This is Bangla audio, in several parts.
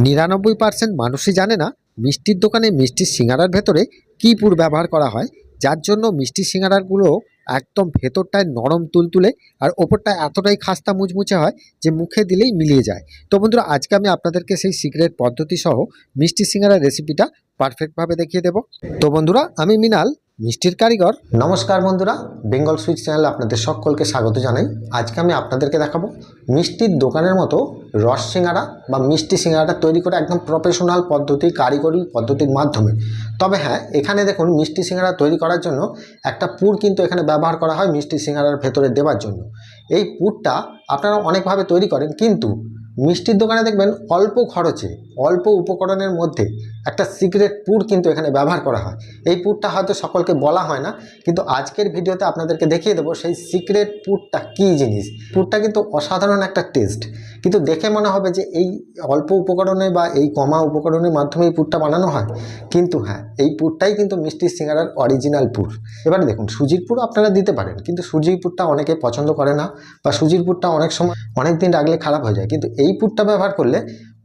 ৯৯% মানুষই জানে না মিষ্টির দোকানে মিষ্টির সিঙ্গারার ভেতরে কী পুর ব্যবহার করা হয়, যার জন্য মিষ্টির সিঙ্গারাগুলো একদম ভেতরটায় নরম তুলতুলে আর ওপরটায় এতটাই খাস্তা মুচমুচে হয় যে মুখে দিলেই মিলিয়ে যায়। তো বন্ধুরা, আজকে আমি আপনাদেরকে সেই সিক্রেট পদ্ধতি সহ মিষ্টি সিঙ্গারার রেসিপিটা পারফেক্টভাবে দেখিয়ে দেব। তো বন্ধুরা, আমি মিনাল, মিষ্টির কারিগর। নমস্কার বন্ধুরা, বেঙ্গল সুইটস চ্যানেলে আপনাদের সকলকে স্বাগত জানাই। আজকে আমি আপনাদেরকে দেখাবো মিষ্টির দোকানের মতো রস সিঙ্গারা বা মিষ্টি সিঙ্গারাটা তৈরি করে একদম প্রফেশনাল পদ্ধতি, কারিগরি পদ্ধতির মাধ্যমে। তবে হ্যাঁ, এখানে দেখুন মিষ্টি সিঙ্গারা তৈরি করার জন্য একটা পুর কিন্তু এখানে ব্যবহার করা হয় মিষ্টি সিঙ্গারার ভেতরে দেওয়ার জন্য। এই পুরটা আপনারা অনেকভাবে তৈরি করেন, কিন্তু মিষ্টির দোকানে দেখবেন অল্প খরচে অল্প উপকরণের মধ্যে একটা সিক্রেট পুর কিন্তু এখানে ব্যবহার করা হয়। এই পুরটা হয়তো সকলকে বলা হয় না, কিন্তু আজকের ভিডিওতে আপনাদেরকে দেখিয়ে দেবো সেই সিক্রেট পুরটা কী জিনিস। পুরটা কিন্তু অসাধারণ একটা টেস্ট, কিন্তু দেখে মনে হবে যে এই অল্প উপকরণে বা এই কমা উপকরণের মাধ্যমে এই পুরটা বানানো হয়, কিন্তু হ্যাঁ, এই পুরটাই কিন্তু মিষ্টি সিঙ্গারার অরিজিনাল পুর। এবারে দেখুন, সুজির পুর আপনারা দিতে পারেন, কিন্তু সুজির পুরটা অনেকে পছন্দ করে না, বা সুজির পুরটা অনেক সময় অনেক দিন রাখলে খারাপ হয়ে যায়। কিন্তু এই পুরটা ব্যবহার করলে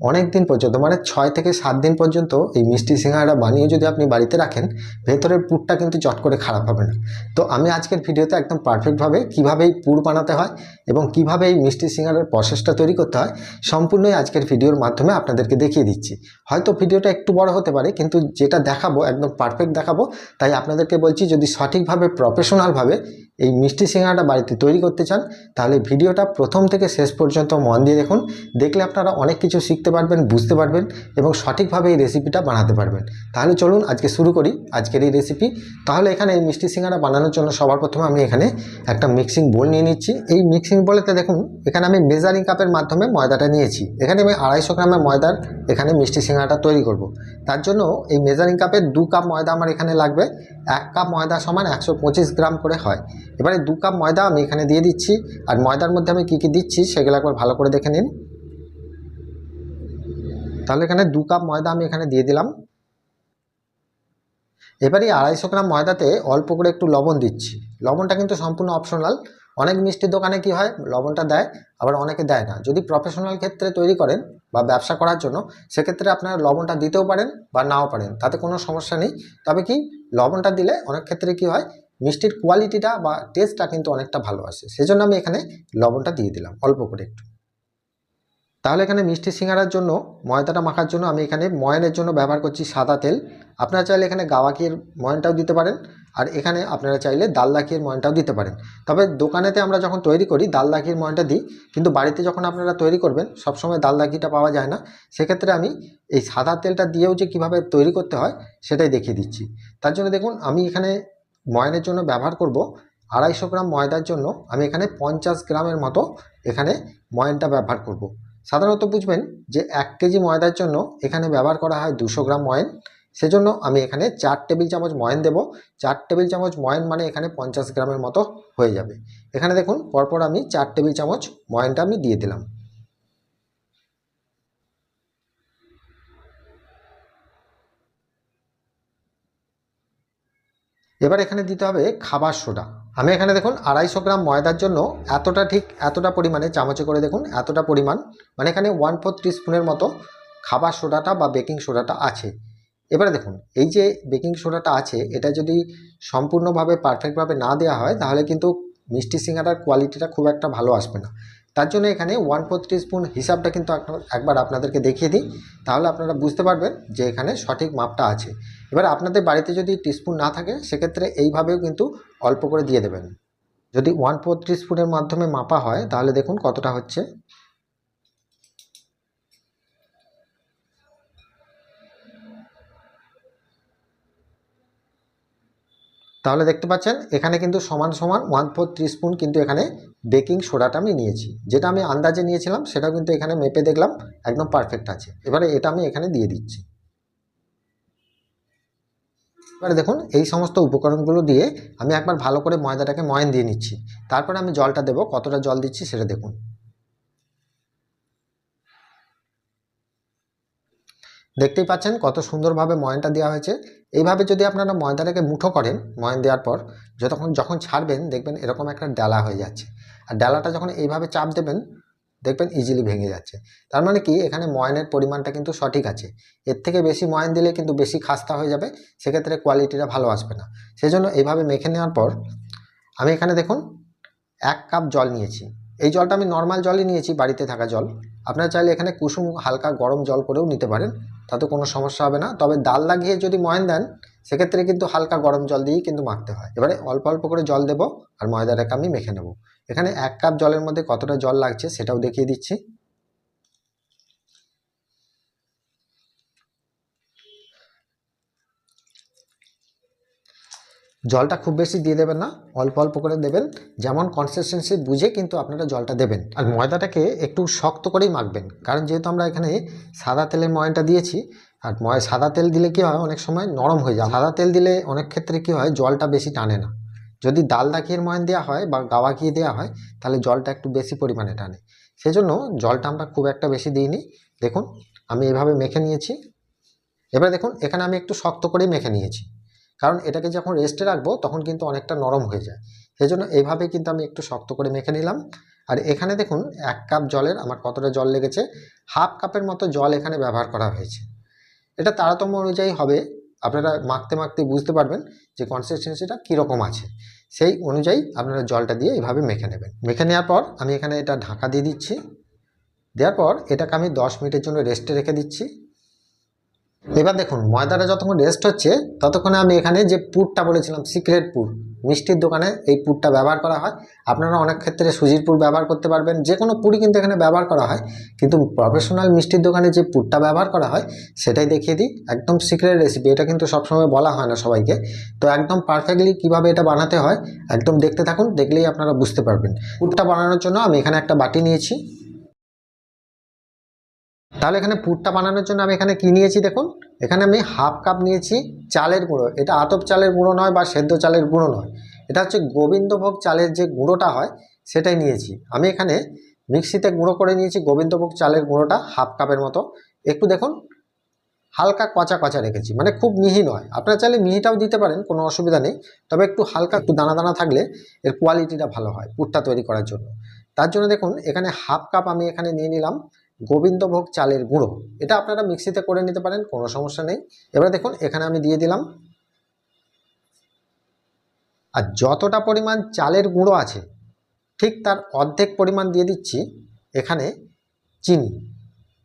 অনেক দিন পর্যন্ত, মানে 6 থেকে 7 দিন পর্যন্ত এই মিষ্টি সিঙ্গারা বানিয়ে যদি আপনি বাড়িতে রাখেন, ভেতরের পুরটা কিন্তু চট করে খারাপ হবে না। তো আমি আজকের ভিডিওতে একদম পারফেক্টভাবে কীভাবে এই পুর বানাতে হয় এবং কীভাবে এই মিষ্টি সিঙ্গারার প্রসেসটা তৈরি করতে হয় সম্পূর্ণই আজকের ভিডিওর মাধ্যমে আপনাদেরকে দেখিয়ে দিচ্ছি। হয়তো ভিডিওটা একটু বড় হতে পারে, কিন্তু যেটা দেখাবো একদম পারফেক্ট দেখাবো। তাই আপনাদেরকে বলছি, যদি সঠিকভাবে প্রফেশনালভাবে এই মিষ্টি সিঙ্গারাটা বাড়িতে তৈরি করতে চান, তাহলে ভিডিওটা প্রথম থেকে শেষ পর্যন্ত মন দিয়ে দেখুন। দেখলে আপনারা অনেক কিছু শিখতে পারবেন, বুঝতে পারবেন এবং সঠিকভাবে এই রেসিপিটা বানাতে পারবেন। তাহলে চলুন আজকে শুরু করি আজকের এই রেসিপি। তাহলে এখানে এই মিষ্টি সিঙ্গারা বানানোর জন্য সবার প্রথমে আমি এখানে একটা মিক্সিং বোল নিয়ে নিচ্ছি। এই মিক্সিং বোলেতে দেখুন, এখানে আমি মেজারিং কাপের মাধ্যমে ময়দাটা নিয়েছি। এখানে আমি 250 গ্রামের ময়দার এখানে মিষ্টি সিঙ্গারাটা তৈরি করব। তার জন্য এই মেজারিং কাপের 2 কাপ ময়দা আমার এখানে লাগবে। 1 কাপ ময়দা সমান 125 গ্রাম করে হয়। এবারে 2 কাপ ময়দা আমি এখানে দিয়ে দিচ্ছি। আর ময়দার মধ্যে আমি কী কী দিচ্ছি সেগুলো একবার ভালো করে দেখে নিন। তাহলে এখানে 2 কাপ ময়দা আমি এখানে দিয়ে দিলাম। এবারে 250 গ্রাম ময়দাতে অল্প করে একটু লবণ দিচ্ছি। লবণটা কিন্তু সম্পূর্ণ অপশনাল। অনেক মিষ্টির দোকানে কি হয়, লবণটা দেয়, আবার অনেকে দেয় না। যদি প্রফেশনাল ক্ষেত্রে তৈরি করেন বা ব্যবসা করার জন্য, সেক্ষেত্রে আপনারা লবণটা দিতেও পারেন বা নাও পারেন, তাতে কোনো সমস্যা নেই। তবে কি, লবণটা দিলে অনেক ক্ষেত্রে কি হয়, মিষ্টির কোয়ালিটিটা বা টেস্টটা কিন্তু অনেকটা ভালো আসে। সেজন্য আমি এখানে লবণটা দিয়ে দিলাম অল্প করে একটু। তাহলে এখানে মিষ্টি সিঙ্গারার জন্য ময়দাটা মাখার জন্য আমি এখানে ময়ানের জন্য ব্যবহার করছি সাদা তেল। আপনারা চাইলে এখানে গাওয়া ঘিয়ের ময়ানটাও দিতে পারেন, আর এখানে আপনারা চাইলে ডালদা ঘিয়ের ময়ানটাও দিতে পারেন। তবে দোকানেতে আমরা যখন তৈরি করি ডালদা ঘিয়ের ময়ানটা দিই, কিন্তু বাড়িতে যখন আপনারা তৈরি করবেন সবসময় ডালদা ঘিটা পাওয়া যায় না। সেক্ষেত্রে আমি এই সাদা তেলটা দিয়েও যে কীভাবে তৈরি করতে হয় সেটাই দেখিয়ে দিচ্ছি। তার জন্য দেখুন, আমি এখানে ময়ানের জন্য ব্যবহার করব 250 গ্রাম ময়দার জন্য আমি এখানে 50 গ্রামের মতো এখানে ময়ানটা ব্যবহার করব। সাধারণত বুঝবেন যে 1 কেজি ময়দার জন্য এখানে ব্যবহার করা হয় 200 গ্রাম ময়ান। সেজন্য আমি এখানে 4 টেবিল চামচ ময়ান দেব। 4 টেবিল চামচ ময়ান মানে এখানে 50 গ্রামের মতো হয়ে যাবে। এখানে দেখুন, পরপর আমি 4 টেবিল চামচ ময়ানটা আমি দিয়ে দিলাম। এবার এখানে দিতে হবে খাবার সোডা। আমি এখানে দেখুন 250 গ্রাম ময়দার জন্য এতটা পরিমাণে চামচে করে দেখুন এতটা পরিমাণ, মানে এখানে 1/4 টিস্পুনের মতো খাবার সোডাটা বা বেকিং সোডাটা আছে। এবারে দেখুন, এই যে বেকিং সোডাটা আছে, এটা যদি সম্পূর্ণভাবে পারফেক্টভাবে না দেওয়া হয়, তাহলে কিন্তু মিষ্টি সিঙ্গারার কোয়ালিটিটা খুব একটা ভালো আসবে না। তার জন্য এখানে 1/4 টিস্পুন হিসাবটা কিন্তু একবার আপনাদেরকে দেখিয়ে দিই, তাহলে আপনারা বুঝতে পারবেন যে এখানে সঠিক মাপটা আছে। এবার আপনাদের বাড়িতে যদি টিস্পুন না থাকে, সেক্ষেত্রে এইভাবেও কিন্তু অল্প করে দিয়ে দেবেন। যদি 1/4 টিস্পুনের মাধ্যমে মাপা হয়, তাহলে দেখুন কতটা হচ্ছে। তাহলে দেখতে পাচ্ছেন এখানে কিন্তু সমান সমান 1/4 টিস্পুন কিন্তু এখানে বেকিং সোডাটা আমি নিয়েছি। যেটা আমি আন্দাজে নিয়েছিলাম সেটাও কিন্তু এখানে মেপে দেখলাম একদম পারফেক্ট আছে। এবারে এটা আমি এখানে দিয়ে দিচ্ছি। এবারে দেখুন, এই সমস্ত উপকরণগুলো দিয়ে আমি একবার ভালো করে ময়দাটাকে ময়ান দিয়ে নিচ্ছি। তারপরে আমি জলটা দেবো, কতটা জল দিচ্ছি সেটা দেখুন। দেখতেই পাচ্ছেন কত সুন্দরভাবে ময়ানটা দেওয়া হয়েছে। এইভাবে যদি আপনারা ময়দাটাকে মুঠো করেন, ময়ান দেওয়ার পর যখন ছাড়বেন দেখবেন এরকম একটা ডালা হয়ে যাচ্ছে। আর ডালাটা যখন এইভাবে চাপ দেবেন, দেখবেন ইজিলি ভেঙে যাচ্ছে। তার মানে কি এখানে ময়নের পরিমাণটা কিন্তু সঠিক আছে। এর থেকে বেশি ময়ন দিলে কিন্তু বেশি খাস্তা হয়ে যাবে, সেক্ষেত্রে কোয়ালিটিটা ভালো আসবে না। সেজন্য এইভাবে মেখে নেওয়ার পর আমি এখানে দেখুন 1 কাপ জল নিয়েছি। এই জলটা আমি নর্মাল জলই নিয়েছি, বাড়িতে থাকা জল। আপনারা চাইলে এখানে কুসুম হালকা গরম জল করেও নিতে পারেন, তাতে কোনো সমস্যা হবে না। তবে দাল লাগিয়ে যদি ময়ান দেন সেক্ষেত্রে কিন্তু হালকা গরম জল দিয়েই কিন্তু মাখতে হয়। এবারে অল্প অল্প করে জল দেবো আর ময়দাটাকে আমি মেখে নেব। এখানে 1 কাপ জলের মধ্যে কতটা জল লাগছে সেটাও দেখিয়ে দিচ্ছি। জলটা খুব বেশি দিয়ে দেবেন না, অল্প অল্প করে দেবেন, যেমন কনসিস্টেন্সি বুঝে কিন্তু আপনারা জলটা দেবেন। আর ময়দাটাকে একটু শক্ত করেই মাখবেন, কারণ যেহেতু আমরা এখানে সাদা তেলের ময়নটা দিয়েছি। আর সাদা তেল দিলে কি হয়, অনেক সময় নরম হয়ে যায়। সাদা তেল দিলে অনেক ক্ষেত্রে কি হয়, জলটা বেশি টানে না। যদি ডাল দাকিয়ে ময়ন দেওয়া হয় বা গাওয়া ঘি দেওয়া হয় তাহলে জলটা একটু বেশি পরিমাণে টানে। সেজন্য জলটা আমরা খুব একটা বেশি দিইনি। দেখুন আমি এভাবে মেখে নিয়েছি। এবার দেখুন এখানে আমি একটু শক্ত করেই মেখে নিয়েছি, কারণ এটাকে যখন রেস্টে রাখবো তখন কিন্তু অনেকটা নরম হয়ে যায়। সেই জন্য এইভাবে কিন্তু আমি একটু শক্ত করে মেখে নিলাম। আর এখানে দেখুন 1 কাপ জলের আমার কতটা জল লেগেছে, হাফ কাপের মতো জল এখানে ব্যবহার করা হয়েছে। এটা তারতম্য অনুযায়ী হবে, আপনারা মাখতে মাখতে বুঝতে পারবেন যে কনসিস্টেন্সিটা কীরকম আছে। সেই অনুযায়ী আপনারা জলটা দিয়ে এইভাবে মেখে নেবেন। মেখে নেওয়ার পর আমি এখানে এটা ঢাকা দিয়ে দিচ্ছি। দেওয়ার পর এটাকে আমি 10 মিনিটের জন্য রেস্টে রেখে দিচ্ছি। এবার দেখুন ময়দাটা যতক্ষণ রেস্ট হচ্ছে ততক্ষণে আমি এখানে যে পুরটা বলেছিলাম, সিক্রেট পুর, মিষ্টির দোকানে এই পুরটা ব্যবহার করা হয়। আপনারা অনেক ক্ষেত্রে সুজির পুর ব্যবহার করতে পারবেন, যে কোনো পুরই কিন্তু এখানে ব্যবহার করা হয়। কিন্তু প্রফেশনাল মিষ্টির দোকানে যে পুরটা ব্যবহার করা হয় সেটাই দেখিয়ে দিই। একদম সিক্রেট রেসিপি, এটা কিন্তু সবসময় বলা হয় না সবাইকে। তো একদম পারফেক্টলি কীভাবে এটা বানাতে হয় একদম দেখতে থাকুন, দেখলেই আপনারা বুঝতে পারবেন। পুরটা বানানোর জন্য আমি এখানে একটা বাটি নিয়েছি। তাহলে এখানে পুরটা বানানোর জন্য আমি এখানে কি নিয়েছি দেখুন, এখানে আমি হাফ কাপ নিয়েছি চালের গুঁড়ো। এটা আতপ চালের গুঁড়ো নয় বা সেদ্ধ চালের গুঁড়ো নয়, এটা হচ্ছে গোবিন্দভোগ চালের যে গুঁড়োটা হয় সেটাই নিয়েছি। আমি এখানে মিক্সিতে গুঁড়ো করে নিয়েছি গোবিন্দভোগ চালের গুঁড়োটা হাফ কাপের মতো। একটু দেখুন হালকা কচা কচা রেখেছি, মানে খুব মিহি নয়। আপনারা চাইলে মিহিটাও দিতে পারেন, কোনো অসুবিধা নেই। তবে একটু হালকা, একটু দানা দানা থাকলে এর কোয়ালিটিটা ভালো হয় পুরটা তৈরি করার জন্য। তার জন্য দেখুন এখানে হাফ কাপ আমি এখানে নিয়ে নিলাম গোবিন্দভোগ চালের গুঁড়ো। এটা আপনারা মিক্সিতে করে নিতে পারেন, কোনো সমস্যা নেই। এবার দেখুন এখানে আমি দিয়ে দিলাম, আর যতটা পরিমাণ চালের গুঁড়ো আছে ঠিক তার অর্ধেক পরিমাণ দিয়ে দিচ্ছি এখানে চিনি।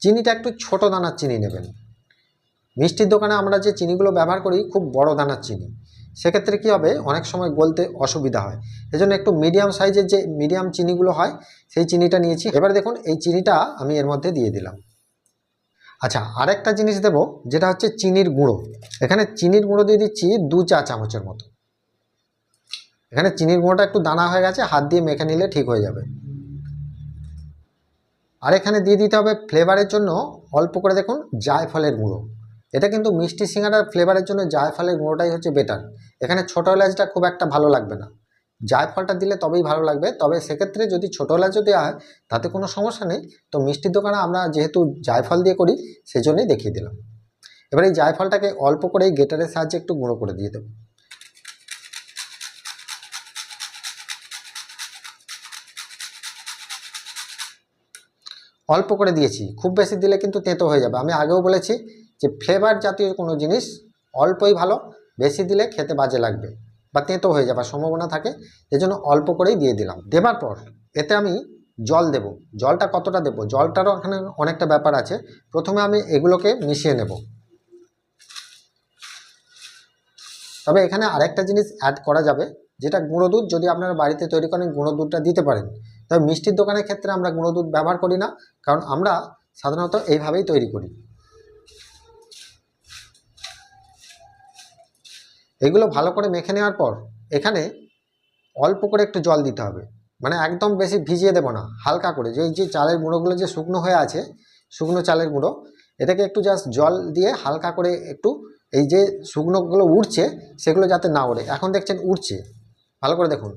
চিনিটা একটু ছোট দানার চিনি নেবেন। মিষ্টির দোকানে আমরা যে চিনিগুলো ব্যবহার করি খুব বড় দানার চিনি, সেক্ষেত্রে কি হবে, অনেক সময় গলতে অসুবিধা হয়। এজন্য একটু মিডিয়াম সাইজের যে মিডিয়াম চিনিগুলো হয় সেই চিনিটা নিয়েছি। এবার দেখুন এই চিনিটা আমি এর মধ্যে দিয়ে দিলাম। আচ্ছা, আরেকটা জিনিস দেব, যেটা হচ্ছে চিনির গুঁড়ো। এখানে চিনির গুঁড়ো দিয়ে দিচ্ছি 2 চা চামচের মতো। এখানে চিনির গুঁড়োটা একটু দানা হয়ে গেছে, হাত দিয়ে মেখে নিলে ঠিক হয়ে যাবে। আর এখানে দিয়ে দিতে হবে ফ্লেভারের জন্য অল্প করে দেখুন জায়ফলের গুঁড়ো। এটা কিন্তু মিষ্টি সিঙ্গারার ফ্লেভারের জন্য জায়ফলের গুঁড়োটাই হচ্ছে বেটার। এখানে ছোটো এলাচটা খুব একটা ভালো লাগবে না, জায়ফলটা দিলে তবেই ভালো লাগবে। তবে সেক্ষেত্রে যদি ছোটো এলাচও দেওয়া হয় তাতে কোনো সমস্যা নেই। তো মিষ্টির দোকানে আমরা যেহেতু জায়ফল দিয়ে করি সেজন্যই দেখিয়ে দিলাম। এবার এই জায়ফলটাকে অল্প করে এই গ্রেটারের সাহায্যে একটু গুঁড়ো করে দিয়ে দেবো। অল্প করে দিয়েছি, খুব বেশি দিলে কিন্তু তেঁতো হয়ে যাবে। আমি আগেও বলেছি যে ফ্লেভার জাতীয় কোনো জিনিস অল্পই ভালো, বেশি দিলে খেতে বাজে লাগবে বা তেঁতো হয়ে যাবার সম্ভাবনা থাকে। এজন্য অল্প করেই দিয়ে দিলাম। দেবার পর এতে আমি জল দেব। জলটা কতটা দেব, জলটারও এখানে অনেকটা ব্যাপার আছে। প্রথমে আমি এগুলোকে মিশিয়ে নেব। তবে এখানে আরেকটা জিনিস অ্যাড করা যাবে, যেটা গুঁড়ো দুধ। যদি আপনারা বাড়িতে তৈরি করেন গুঁড়ো দুধটা দিতে পারেন। তবে মিষ্টির দোকানের ক্ষেত্রে আমরা গুঁড়ো দুধ ব্যবহার করি না, কারণ আমরা সাধারণত এইভাবেই তৈরি করি। এগুলো ভালো করে মেখে নেওয়ার পর এখানে অল্প করে একটু জল দিতে হবে, মানে একদম বেশি ভিজিয়ে দেবো না, হালকা করে। যে চালের গুঁড়োগুলো যে শুকনো হয়ে আছে, শুকনো চালের গুঁড়ো, এটাকে একটু জাস্ট জল দিয়ে হালকা করে একটু, এই যে শুকনোগুলো উঠছে সেগুলো যাতে না ওঠে। এখন দেখছেন উঠছে, ভালো করে দেখুন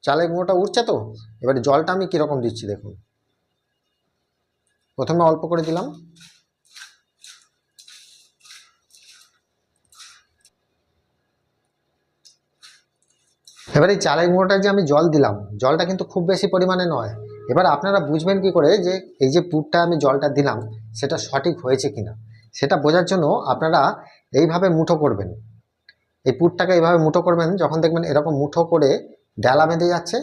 চালের গুঁড়োটা উঠছে। তো এবারে জলটা আমি কীরকম দিচ্ছি দেখুন। প্রথমে অল্প করে দিলাম, এবার এই চালের গুঁড়োটা যে আমি জল দিলাম, জলটা কিন্তু খুব বেশি পরিমাণে নয়, এবার আপনারা বুঝবেন কি করে যে এই যে পুরটা আমি জলটা দিলাম সেটা সঠিক হয়েছে কিনা, সেটা বোঝার জন্য আপনারা এইভাবে মুঠো করবেন, এই পুরটাকে এইভাবে মুঠো করবেন। যখন দেখবেন এরকম মুঠো করে ডালা বেঁধে যাচ্ছে,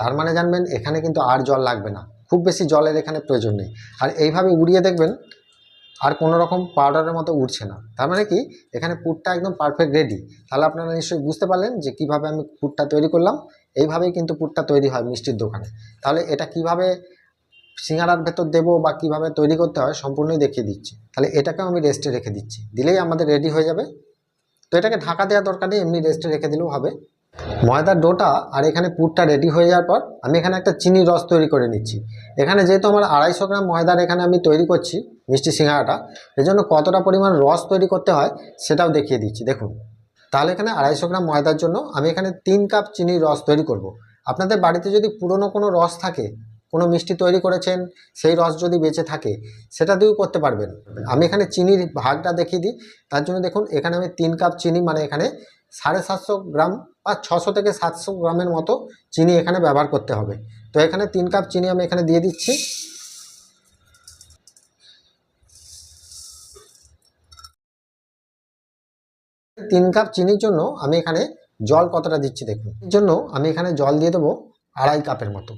তার মানে জানবেন এখানে কিন্তু আর জল লাগবে না, খুব বেশি জলের এখানে প্রয়োজন নেই। আর এইভাবে উড়িয়ে দেখবেন আর কোনো রকম পাউডারের মতো উঠছে না, তার মানে কি এখানে পুরটা একদম পারফেক্ট রেডি। তাহলে আপনারা নিশ্চয়ই বুঝতে পারলেন যে কিভাবে আমি পুরটা তৈরি করলাম। এইভাবেই কিন্তু পুরটা তৈরি হয় মিষ্টির দোকানে। তাহলে এটা কিভাবে সিঙ্গারার ভেতর দেবো বা কিভাবে তৈরি করতে হয় সম্পূর্ণই দেখিয়ে দিচ্ছি। তাহলে এটাকেও আমি রেস্টে রেখে দিচ্ছি, দিলেই আমাদের রেডি হয়ে যাবে। তো এটাকে ঢাকা দেওয়ার দরকার নেই, এমনি রেস্টে রেখে দিলেও হবে। ময়দার ডোটা আর এখানে পুরটা রেডি হয়ে যাওয়ার পর আমি এখানে একটা চিনির রস তৈরি করে নিচ্ছি। এখানে যেহেতু আমার 250 গ্রাম ময়দার এখানে আমি তৈরি করছি মিষ্টি সিঙ্গারাটা, এজন্য কতটা পরিমাণ রস তৈরি করতে হয় সেটাও দেখিয়ে দিচ্ছি দেখুন। তাহলে এখানে 250 গ্রাম ময়দার জন্য আমি এখানে 3 কাপ চিনির রস তৈরি করব। আপনাদের বাড়িতে যদি পুরনো কোনো রস থাকে, কোনো মিষ্টি তৈরি করেছেন সেই রস যদি বেঁচে থাকে, সেটা দিয়েও করতে পারবেন। আমি এখানে চিনির ভাগটা দেখিয়ে দিই। তার জন্য দেখুন এখানে আমি 3 কাপ চিনি, মানে এখানে 750 গ্রাম বা 600 থেকে 700 গ্রামের মতো চিনি এখানে ব্যবহার করতে হবে। তো এখানে 3 কাপ চিনি আমি এখানে দিয়ে দিচ্ছি। তিন কাপ চিনির জন্য আমি এখানে জল কতটা দিচ্ছি দেখুন। এর জন্য আমি এখানে জল দিয়ে দেবো 2.5 কাপের মতো।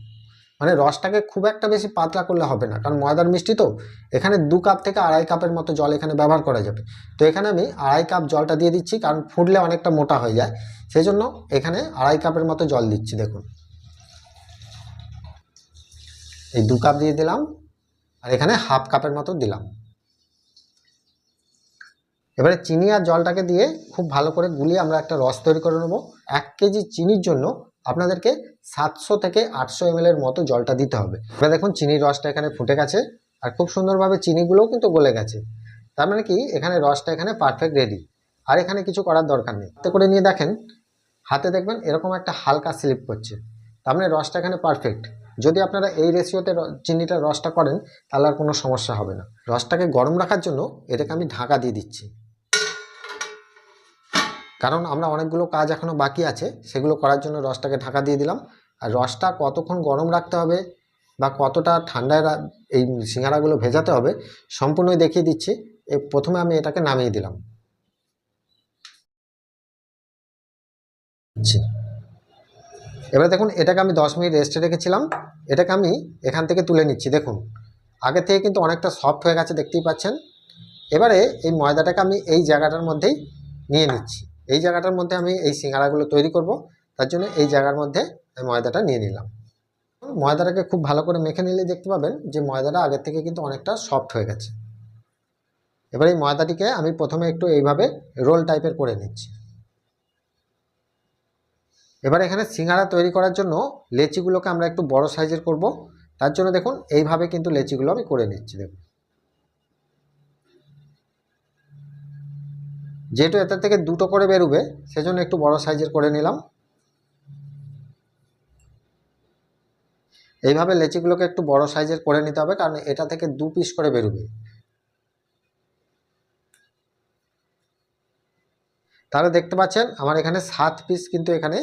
মানে রসটাকে খুব একটা বেশি পাতলা করলে হবে না, কারণ ময়দার মিষ্টি তো। এখানে 2 কাপ থেকে 2.5 কাপের মতো জল এখানে ব্যবহার করা যাবে। তো এখানে আমি 2.5 কাপ জলটা দিয়ে দিচ্ছি, কারণ ফুটলে অনেকটা মোটা হয়ে যায়, সেই জন্য এখানে 2.5 কাপের মতো জল দিচ্ছি দেখুন। এই 2 কাপ দিয়ে দিলাম, আর এখানে 1/2 কাপের মতো দিলাম। এবারে চিনি আর জলটাকে দিয়ে খুব ভালো করে গুলিয়ে আমরা একটা রস তৈরি করে নেবো। 1 কেজি চিনির জন্য আপনাদেরকে 700 থেকে 800 ml এর মতো জলটা দিতে হবে। এবার দেখুন চিনির রসটা এখানে ফুটে গেছে, আর খুব সুন্দরভাবে চিনিগুলোও কিন্তু গলে গেছে। তার মানে কি এখানে রসটা এখানে পারফেক্ট রেডি, আর এখানে কিছু করার দরকার নেই। হাতে করে নিয়ে দেখেন, হাতে দেখবেন এরকম একটা হালকা স্লিপ করছে, তার মানে রসটা এখানে পারফেক্ট। যদি আপনারা এই রেশিওতে চিনিটার রসটা করেন তাহলে আর কোনো সমস্যা হবে না। রসটাকে গরম রাখার জন্য এটাকে আমি ঢাকা দিয়ে দিচ্ছি, কারণ আমরা অনেকগুলো কাজ এখনো বাকি আছে, সেগুলো করার জন্য রসটাকে ঢাকা দিয়ে দিলাম। আর রসটা কতক্ষণ গরম রাখতে হবে বা কতটা ঠান্ডায় এই সিঙ্গারাগুলো ভেজাতে হবে সম্পূর্ণই দেখিয়ে দিচ্ছি। প্রথমে আমি এটাকে নামিয়ে দিলাম। এবারে দেখুন এটাকে আমি 10 মিনিট রেস্টে রেখেছিলাম, এটাকে আমি এখান থেকে তুলে নিচ্ছি। দেখুন আগে থেকে কিন্তু অনেকটা সফট হয়ে গেছে, দেখতেই পাচ্ছেন। এবারে এই ময়দাটাকে আমি এই জায়গাটার মধ্যেই নিয়ে নিচ্ছি। এই জায়গাটার মধ্যে আমি এই সিঙ্গারাগুলো তৈরি করব, তার জন্য এই জায়গার মধ্যে আমি ময়দাটা নিয়ে নিলাম। ময়দাটাকে খুব ভালো করে মেখে নিলে দেখতে পাবেন যে ময়দাটা আগের থেকে কিন্তু অনেকটা সফট হয়ে গেছে। এবার এই ময়দাটিকে আমি প্রথমে একটু এইভাবে রোল টাইপের করে নিচ্ছি। এবার এখানে সিঙ্গারা তৈরি করার জন্য লেচিগুলোকে আমরা একটু বড় সাইজের করব, তার জন্য দেখুন এইভাবে কিন্তু লেচিগুলো আমি করে নিচ্ছি। দেখুন যেহেতু এটার থেকে দুটো করে বেরোবে সেজন্য একটু বড় সাইজের করে নিলাম। এইভাবে লেচিগুলোকে একটু বড় সাইজের করে নিতে হবে, কারণ এটা থেকে 2 পিস করে বেরোবে। তাহলে দেখতে পাচ্ছেন আমার এখানে 7 পিস কিন্তু এখানে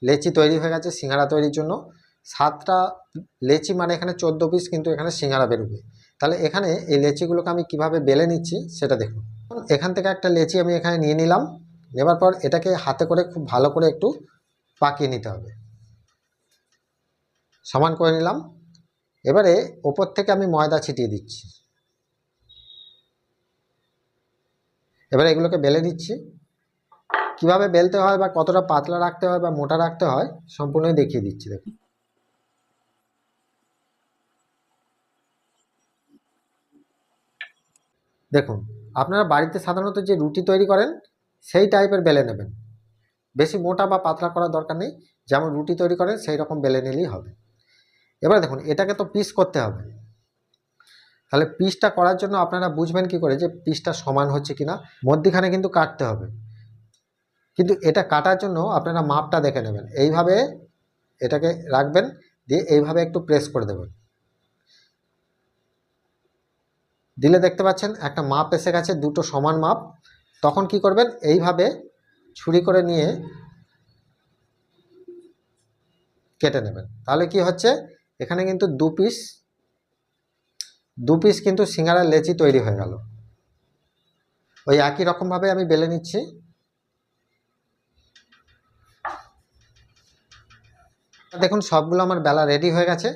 লেচি তৈরি হয়ে গেছে সিঙ্গারা তৈরির জন্য। 7টা লেচি মানে এখানে 14 পিস কিন্তু এখানে সিঙ্গারা বেরোবে। তাহলে এখানে এই লেচিগুলোকে আমি কিভাবে বেলে নিচ্ছি সেটা দেখুন। এখান থেকে একটা লেচি আমি এখানে নিয়ে নিলাম, নেবার পর এটাকে হাতে করে খুব ভালো করে একটু পাকিয়ে নিতে হবে, সমান করে নিলাম। এবারে ওপর থেকে আমি ময়দা ছিটিয়ে দিচ্ছি। এবারে এগুলোকে বেলে দিচ্ছি। কিভাবে বেলতে হয় বা কতটা পাতলা রাখতে হয় বা মোটা রাখতে হয় সম্পূর্ণই দেখিয়ে দিচ্ছি। দেখুন দেখুন আপনারা বাড়িতে সাধারণত যে রুটি তৈরি করেন সেই টাইপের বেলে নেবেন, বেশি মোটা বা পাতলা করার দরকার নেই, যেমন রুটি তৈরি করেন সেই রকম বেলে নিলেই হবে। এবার দেখুন এটাকে তো পিস করতে হবে, তাহলে পিসটা করার জন্য আপনারা বুঝবেন কি করে যে পিসটা সমান হচ্ছে কিনা, মধ্যখানে কিন্তু কাটতে হবে। কিন্তু এটা কাটার জন্য আপনারা মাপটা দেখে নেবেন, এইভাবে এটাকে রাখবেন, দিয়ে এইভাবে একটু প্রেস করে দেবেন, দিলে দেখতে পাচ্ছেন একটা মাপ এসে গেছে, দুটো সমান মাপ। তখন কি করবেন, এইভাবে ছুরি করে নিয়ে কেটে নেবেন। তাহলে কি হচ্ছে, এখানে কিন্তু দু পিস কিন্তু সিঙ্গারার লেচি তৈরি হয়ে গেল। ওই একই রকমভাবে আমি বেলে নিচ্ছি। দেখুন সবগুলো আমার বেলা রেডি হয়ে গেছে।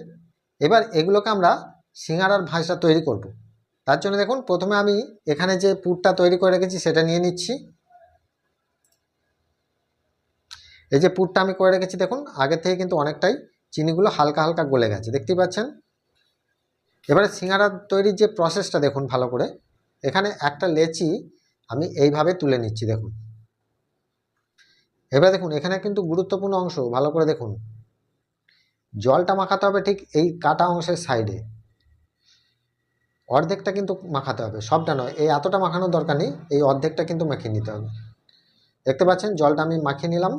এবার এগুলোকে আমরা সিঙ্গারার ভাঁজটা তৈরি করব। তার জন্য দেখুন প্রথমে আমি এখানে যে পুরটা তৈরি করে রেখেছি সেটা নিয়ে নিচ্ছি। এই যে পুরটা আমি করে রেখেছি দেখুন আগে থেকে কিন্তু অনেকটাই চিনিগুলো হালকা হালকা গলে গেছে, দেখতেই পাচ্ছেন। এবারে সিঙ্গারা তৈরির যে প্রসেসটা দেখুন ভালো করে। এখানে একটা লেচি আমি এইভাবে তুলে নিচ্ছি দেখুন। এবার দেখুন এখানে কিন্তু গুরুত্বপূর্ণ অংশ, ভালো করে দেখুন, জলটা মাখাতে হবে ঠিক এই কাটা অংশের সাইডে, অর্ধেকটা কিন্তু মাখাতে হবে, সবটা নয়। এই এতটা মাখানোর দরকার নেই, এই অর্ধেকটা কিন্তু মাখিয়ে নিতে হবে। দেখতে পাচ্ছেন জলটা আমি মাখিয়ে নিলাম।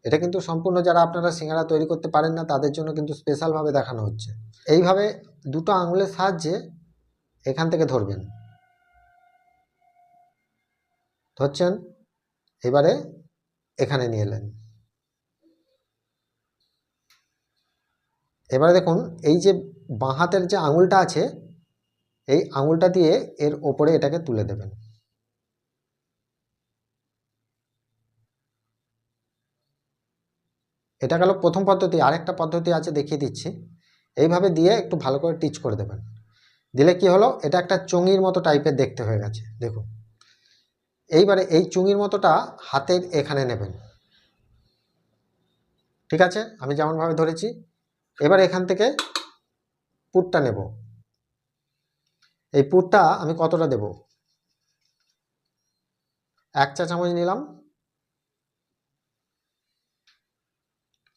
এটা কিন্তু সম্পূর্ণ যারা আপনারা সিঙ্গারা তৈরি করতে পারেন না তাদের জন্য কিন্তু স্পেশালভাবে দেখানো হচ্ছে। এইভাবে দুটো আঙুলের সাহায্যে এখান থেকে ধরবেন, ধরছেন, এবারে এখানে নিয়ে এলেন। এবারে দেখুন এই যে বাঁ হাতের যে আঙুলটা আছে এই আঙুলটা দিয়ে এর ওপরে এটাকে তুলে দেবেন। এটা গেল প্রথম পদ্ধতি। আরেকটা পদ্ধতি আছে দেখিয়ে দিচ্ছি। এইভাবে দিয়ে একটু ভালো করে টিচ করে দেবেন। দিলে কি হলো, এটা একটা চুঙির মতো টাইপের দেখতে হয়ে গেছে দেখুন। এইবারে এই চুঙির মতোটা হাতের এখানে নেবেন, ঠিক আছে, আমি যেমনভাবে ধরেছি। এবার এখান থেকে পুরটা নেব। এই পুরটা আমি কতটা দেব, 1 চা চামচ নিলাম,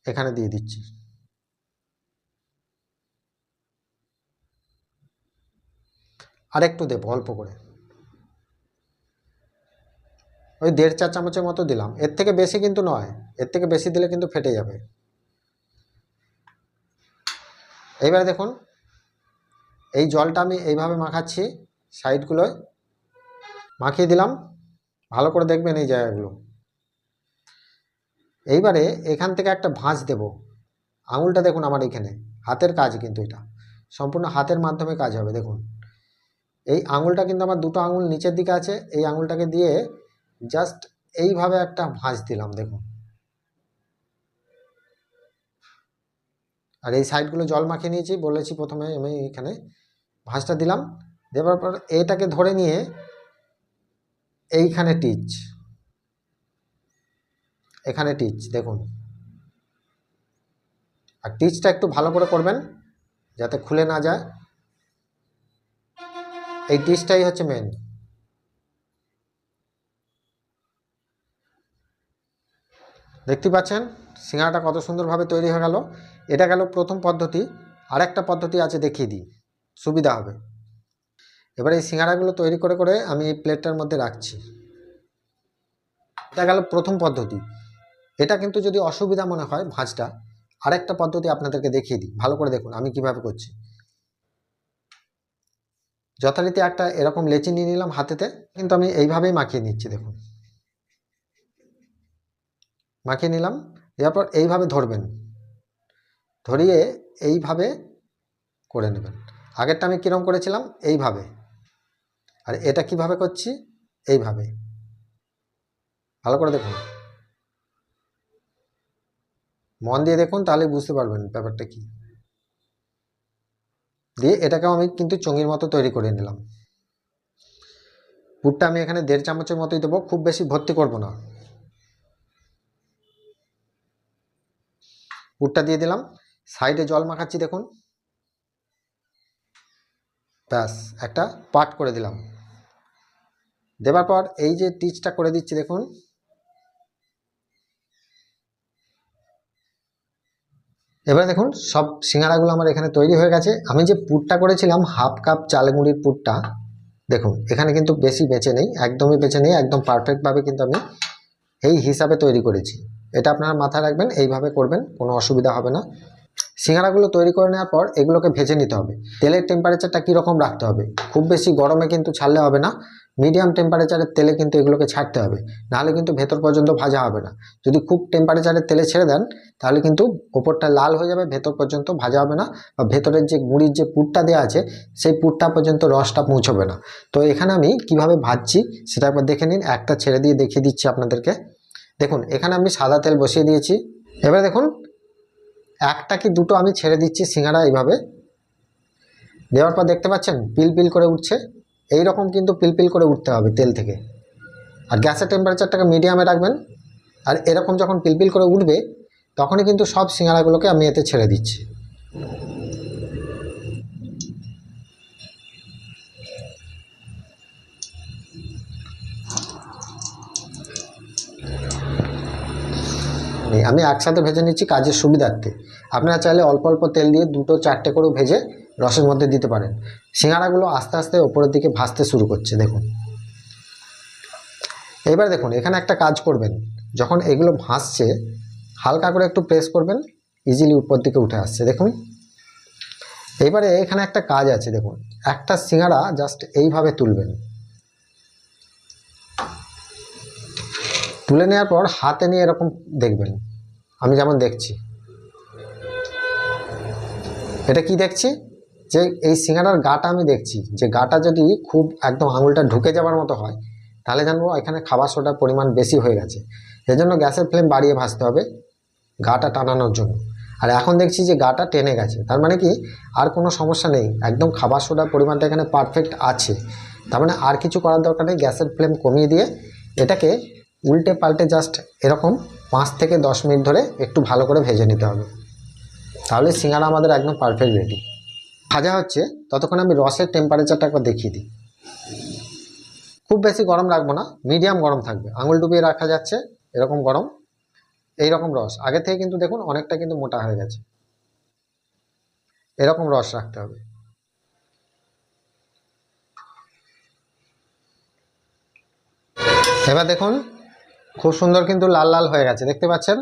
এখানে দিয়ে দিচ্ছি। আর একটু দেবো অল্প করে, ওই 1.5 চা চামচের মতো দিলাম, এর থেকে বেশি কিন্তু নয়, এর থেকে বেশি দিলে কিন্তু ফেটে যাবে। এইবারে দেখুন এই জলটা আমি এইভাবে মাখাচ্ছি, সাইডগুলোয় মাখিয়ে দিলাম, ভালো করে দেখবেন এই জায়গাগুলো। এইবারে এখান থেকে একটা ভাঁজ দেব। আঙুলটা দেখুন আমার এখানে, হাতের কাজ কিন্তু এটা সম্পূর্ণ হাতের মাধ্যমে কাজ হবে। দেখুন এই আঙুলটা কিন্তু আমার দুটো আঙুল নিচের দিকে আছে, এই আঙুলটাকে দিয়ে জাস্ট এইভাবে একটা ভাঁজ দিলাম দেখুন। আর এই সাইডগুলো জল মাখিয়ে নিয়েছি, বলেছি প্রথমে আমি এখানে ভাঁজটা দিলাম। দেওয়ার পর এটাকে ধরে নিয়ে এইখানে টিচ, এখানে টিচ দেখুন। আর টিচটা একটু ভালো করে করবেন যাতে খুলে না যায়, এই টিচটাই হচ্ছে মেন। দেখতে পাচ্ছেন সিঙ্গারাটা কত সুন্দরভাবে তৈরি হয়ে গেল। এটা গেল প্রথম পদ্ধতি। আরেকটা পদ্ধতি আছে দেখিয়ে দিই, সুবিধা হবে। এবার এই সিঙ্গারাগুলো তৈরি করে করে আমি এই প্লেটটার মধ্যে রাখছি। এটা গেল প্রথম পদ্ধতি। এটা কিন্তু যদি অসুবিধা মনে হয় ভাঁজটা, আরেকটা পদ্ধতি আপনাদেরকে দেখিয়ে দিই, ভালো করে দেখুন আমি কিভাবে করছি। যথারীতি একটা এরকম লেচি নিয়ে নিলাম হাতেতে, কিন্তু আমি এইভাবেই মাখিয়ে নিচ্ছি দেখুন। মাখিয়ে নিলাম, এরপর এইভাবে ধরবেন, ধরিয়ে এইভাবে করে নেবেন। আগেরটা আমি কিরম করেছিলাম এইভাবে, আর এটা কিভাবে করছি এইভাবে, ভালো করে দেখুন, মন দিয়ে দেখুন তাহলে বুঝতে পারবেন ব্যাপারটা কি। দিয়ে এটাকেও আমি কিন্তু চঙির মতো তৈরি করে নিলাম। পুরটা আমি এখানে 1.5 চামচের মতোই দেবো, খুব বেশি ভর্তি করব না। পুরটা দিয়ে দিলাম, সাইডে জল মাখাচ্ছি দেখুন, ব্যাস একটা পাট করে দিলাম। দেওয়ার পর এই যে টিচটা করে দিচ্ছি দেখুন। এবারে দেখুন সব সিঙ্গারাগুলো আমার এখানে তৈরি হয়ে গেছে। আমি যে পুরটা করেছিলাম 1/2 কাপ চালের গুঁড়ির পুরটা, দেখুন এখানে কিন্তু বেশি বেঁচে নেই, একদমই বেঁচে নেই, একদম পারফেক্টভাবে কিন্তু আমি এই হিসাবে তৈরি করেছি। এটা আপনারা মাথায় রাখবেন, এইভাবে করবেন, কোনো অসুবিধা হবে না। সিঙ্গারাগুলো তৈরি করে নেওয়ার পর এগুলোকে ভেজে নিতে হবে। তেলের টেম্পারেচারটা কীরকম রাখতে হবে, খুব বেশি গরমে কিন্তু ছাড়লে হবে না, মিডিয়াম টেম্পারেচারের তেলে কিন্তু এগুলোকে ছাড়তে হবে, নাহলে কিন্তু ভেতর পর্যন্ত ভাজা হবে না। যদি খুব টেম্পারেচারের তেলে ছেড়ে দেন তাহলে কিন্তু ওপরটা লাল হয়ে যাবে, ভেতর পর্যন্ত ভাজা হবে না, বা ভেতরের যে গুঁড়ির যে পুরটা দেওয়া আছে সেই পুরটা পর্যন্ত রসটা পৌঁছবে না। তো এখানে আমি কিভাবে ভাজছি সেটা একবার দেখে নিন, একটা ছেড়ে দিয়ে দেখিয়ে দিচ্ছি আপনাদেরকে। দেখুন এখানে আমি সাদা তেল বসিয়ে দিয়েছি। এবার দেখুন একটা কি দুটো আমি ছেড়ে দিচ্ছি সিঙ্গাড়া। এইভাবে দেওয়ার পর দেখতে পাচ্ছেন পিল পিল করে উঠছে, এই রকম কিন্তু পিল পিল করে উঠতে হবে তেল থেকে। আর গ্যাসের টেম্পারেচারটাকে মিডিয়ামে রাখবেন। আর এরকম যখন পিল পিল করে উঠবে তখনই কিন্তু সব সিঙ্গাড়াগুলোকে আমি এতে ছেড়ে দিচ্ছি। আমি একসাথে ভেজে নিচ্ছি কাজের সুবিধার্থে। আপনারা চাইলে অল্প অল্প তেল দিয়ে দুটো চারটে করেও ভেজে রসের মধ্যে দিতে পারেন। সিঙ্গাড়াগুলো আস্তে আস্তে ওপরের দিকে ভাজতে শুরু করছে দেখুন। এবার দেখুন এখানে একটা কাজ করবেন, যখন এগুলো ভাসছে হালকা করে একটু প্রেস করবেন, ইজিলি উপর দিকে উঠে আসছে দেখুন। এবারে এখানে একটা কাজ আছে দেখুন, একটা সিঙ্গাড়া জাস্ট এইভাবে তুলবেন, তুলে নেওয়ার পর হাতে নিয়ে এরকম দেখবেন, আমি যেমন দেখছি। এটা কি দেখছি, যে এই সিঙ্গাড়ার গাটা আমি দেখছি, যে গাটা যদি খুব একদম আঙুলটা ঢুকে যাওয়ার মতো হয় তাহলে জানবো এখানে খাবার সোডার পরিমাণ বেশি হয়ে গেছে। এজন্য গ্যাসের ফ্লেম বাড়িয়ে ভাজতে হবে গাটা টানানোর জন্য। আর এখন দেখছি যে গাটা টেনে গেছে, তার মানে কি আর কোনো সমস্যা নেই, একদম খাবার সোডার পরিমাণটা এখানে পারফেক্ট আছে। তার মানে আর কিছু করার দরকার নেই, গ্যাসের ফ্লেম কমিয়ে দিয়ে এটাকে উল্টে পাল্টে জাস্ট এরকম 5 থেকে 10 মিনিট ধরে একটু ভালো করে ভেজে নিতে হবে, তাহলে সিঙ্গাড়া আমাদের একদম পারফেক্ট রেডি। ভাজা হচ্ছে ততক্ষণ আমি রসের টেম্পারেচারটা একবার দেখিয়ে দিই। খুব বেশি গরম রাখবো না, মিডিয়াম গরম থাকবে, আঙুল ডুবিয়ে রাখা যাচ্ছে এরকম গরম। এই রকম রস আগে থেকে কিন্তু দেখুন অনেকটা কিন্তু মোটা হয়ে গেছে, এরকম রস রাখতে হবে। এবার দেখুন খুব সুন্দর কিন্তু লাল লাল হয়ে গেছে, দেখতে পাচ্ছেন।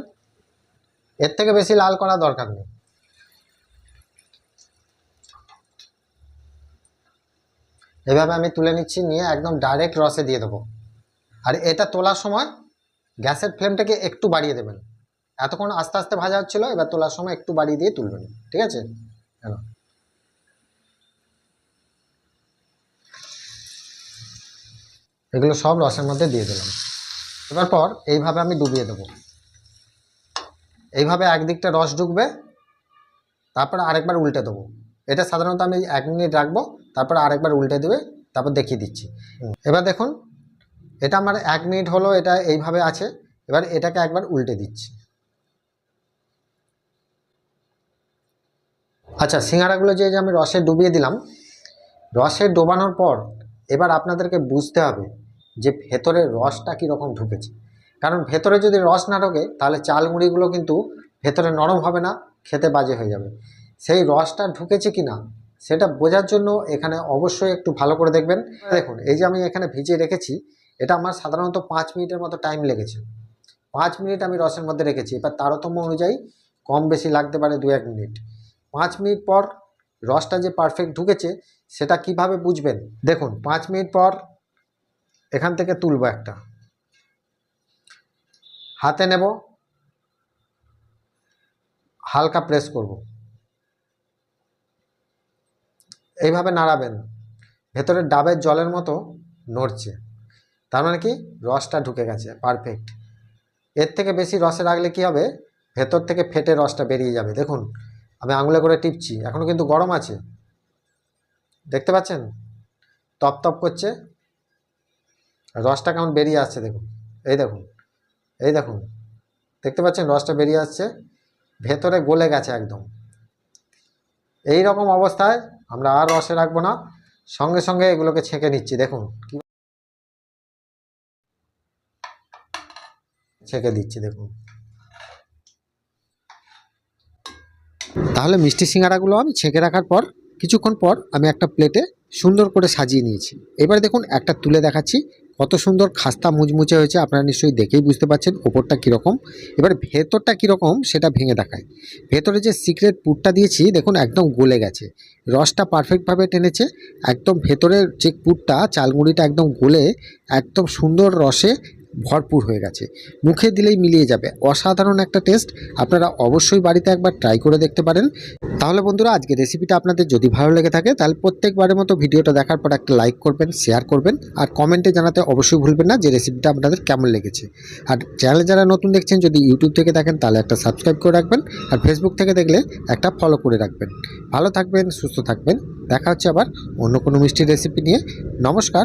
এর থেকে বেশি লাল করা দরকার নেই। এভাবে আমি তুলে নিচ্ছি, নিয়ে একদম ডাইরেক্ট রসে দিয়ে দেবো। আর এটা তোলার সময় গ্যাসের ফ্লেমটাকে একটু বাড়িয়ে দেবেন, এতক্ষণ আস্তে আস্তে ভাজা হচ্ছিল, এবার তোলার সময় একটু বাড়িয়ে দিয়ে তুলবেন, ঠিক আছে। কেন এগুলো সব রসের মধ্যে দিয়ে দিলাম। এবার পর এইভাবে আমি ডুবিয়ে দেবো, এইভাবে একদিকটা রস ঢুকবে, তারপর আরেকবার উল্টে দেবো। এটা সাধারণত আমি 1 মিনিট রাখবো, তারপর আরেকবার উল্টে দেবে, তারপর দেখিয়ে দিচ্ছি। এবার দেখুন এটা আমার 1 মিনিট হলো, এটা এইভাবে আছে। এবার এটাকে একবার উল্টে দিচ্ছি। আচ্ছা সিঙ্গাড়াগুলো যে আমি রসে ডুবিয়ে দিলাম, রসে ডোবানোর পর এবার আপনাদেরকে বুঝতে হবে যে ভেতরে রসটা কীরকম ঢুকেছে। কারণ ভেতরে যদি রস না ঢোকে তাহলে চাল মুড়িগুলো কিন্তু ভেতরে নরম হবে না, খেতে বাজে হয়ে যাবে। সেই রসটা ঢুকেছে কি না সেটা বোঝার জন্য এখানে অবশ্যই একটু ভালো করে দেখবেন। দেখুন এই যে আমি এখানে ভিজিয়ে রেখেছি, এটা আমার সাধারণত 5 মিনিটের মতো টাইম লেগেছে। 5 মিনিট আমি রসের মধ্যে রেখেছি, এবার তারতম্য অনুযায়ী কম বেশি লাগতে পারে 2-1 মিনিট। 5 মিনিট পর রসটা যে পারফেক্ট ঢুকেছে সেটা কিভাবে বুঝবেন, দেখুন 5 মিনিট পর এখান থেকে তুলব, একটা হাতে নেব, হালকা প্রেস করব, এইভাবে নাড়াবেন, ভেতরের ডাবের জলের মতো নড়ছে, তার মানে কি রসটা ঢুকে গেছে পারফেক্ট। এর থেকে বেশি রসে রাখলে কি হবে, ভেতর থেকে ফেটে রসটা বেরিয়ে যাবে। দেখুন আমি আঙুলে করে টিপছি, এখনও কিন্তু গরম আছে, দেখতে পাচ্ছেন তপ তপ করছে, রসটা কেমন বেরিয়ে আসছে দেখুন। এই দেখুন, এই দেখুন, দেখতে পাচ্ছেন রসটা বেরিয়ে আসছে, ভেতরে গলে গেছে একদম। এই রকম অবস্থায় আমরা আর রসে রাখবো না, সঙ্গে সঙ্গে এগুলোকে ছেঁকে নিচ্ছি। দেখুন ছেঁকে দিচ্ছি দেখুন। তাহলে মিষ্টি সিঙ্গাড়াগুলো আমি ছেঁকে রাখার পর কিছুক্ষণ পর আমি একটা প্লেটে সুন্দর করে সাজিয়ে নিয়েছি। এবার দেখুন একটা তুলে দেখাচ্ছি, কত সুন্দর খাস্তা মুচমুচে হয়েছে, আপনারা নিশ্চয়ই দেখেই বুঝতে পারছেন ওপরটা কীরকম। এবার ভেতরটা কীরকম সেটা ভেঙে দেখায়। ভেতরে যে সিক্রেট পুরটা দিয়েছি দেখুন একদম গলে গেছে, রসটা পারফেক্টভাবে টেনেছে। একদম ভেতরের যে পুরটা চালমুড়িটা একদম গলে একদম সুন্দর রসে ভরপুর হয়ে গেছে, মুখে দিলেই মিলিয়ে যাবে। অসাধারণ একটা টেস্ট, আপনারা অবশ্যই বাড়িতে একবার ট্রাই করে দেখতে পারেন। তাহলে বন্ধুরা আজকে রেসিপিটা আপনাদের যদি ভালো লেগে থাকে তাহলে প্রত্যেকবারের মতো ভিডিওটা দেখার পর একটা লাইক করবেন, শেয়ার করবেন আর কমেন্টে জানাতে অবশ্যই ভুলবেন না যে রেসিপিটা আপনাদের কেমন লেগেছে। আর চ্যানেলে যারা নতুন দেখছেন, যদি ইউটিউব থেকে দেখেন তাহলে একটা সাবস্ক্রাইব করে রাখবেন, আর ফেসবুক থেকে দেখলে একটা ফলো করে রাখবেন। ভালো থাকবেন, সুস্থ থাকবেন, দেখা হচ্ছে আবার অন্য কোনো মিষ্টির রেসিপি নিয়ে। নমস্কার।